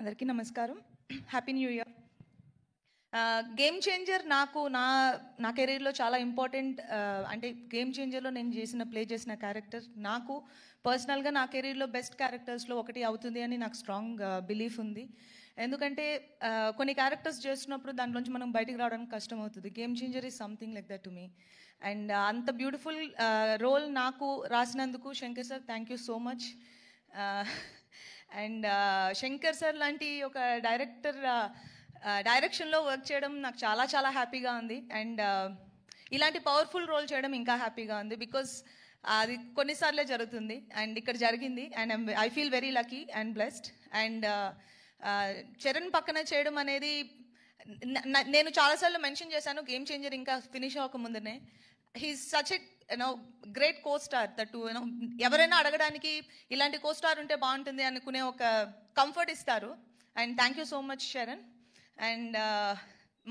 అందరికీ నమస్కారం. Happy new year. Game changer నాకు నా కెరీర్లో చాలా ఇంపార్టెంట్. అంటే గేమ్ చేంజర్లో నేను ప్లే చేసిన క్యారెక్టర్ నాకు పర్సనల్గా నా కెరీర్లో బెస్ట్ క్యారెక్టర్స్లో ఒకటి అవుతుంది అని నాకు స్ట్రాంగ్ బిలీఫ్ ఉంది. ఎందుకంటే కొన్ని క్యారెక్టర్స్ చేస్తున్నప్పుడు దాంట్లోంచి మనం బయటికి రావడానికి కష్టం అవుతుంది. Game changer is something like that to me. And అంత బ్యూటిఫుల్ రోల్ నాకు రాసినందుకు Shankar sir thank you so much. And Shankar sir లాంటి ఒక డైరెక్షన్లో వర్క్ చేయడం నాకు చాలా చాలా హ్యాపీగా ఉంది. అండ్ ఇలాంటి పవర్ఫుల్ రోల్ చేయడం ఇంకా హ్యాపీగా ఉంది. బికాస్ అది కొన్నిసార్లే జరుగుతుంది అండ్ ఇక్కడ జరిగింది. And I feel very lucky and blessed. And Charan పక్కన చేయడం అనేది నేను చాలాసార్లు మెన్షన్ చేశాను. గేమ్ చేంజర్ ఇంకా ఫినిష్ అవ్వకముందునే he's such a great co star that ఎవరైనా అడగడానికి ఇలాంటి కో స్టార్ ఉంటే బాగుంటుంది అనుకునే ఒక కంఫర్ట్ ఇస్తారు. And thank you so much Charan. And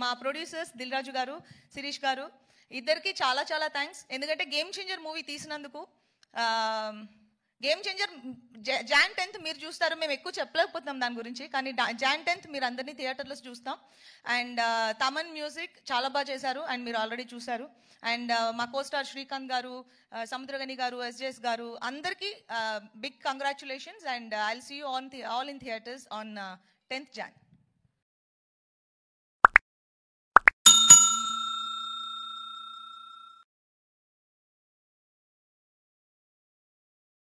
మా ప్రొడ్యూసర్స్ దిల్ రాజు గారు, శిరీష్ గారు ఇద్దరికి చాలా చాలా థ్యాంక్స్. ఎందుకంటే గేమ్ చేంజర్ మూవీ తీసినందుకు. గేమ్ చేంజర్ Jan 10th మీరు చూస్తారు. మేము ఎక్కువ చెప్పలేకపోతున్నాం దాని గురించి, కానీ Jan 10th మీరు అందరినీ థియేటర్లో చూస్తాం. అండ్ తమన్ మ్యూజిక్ చాలా బాగా చేశారు అండ్ మీరు ఆల్రెడీ చూశారు. అండ్ మా కోస్టార్ శ్రీకాంత్ గారు, సముద్రగని గారు, SJS గారు అందరికీ big congratulations. And I will see you all in theatres on 10th Jan.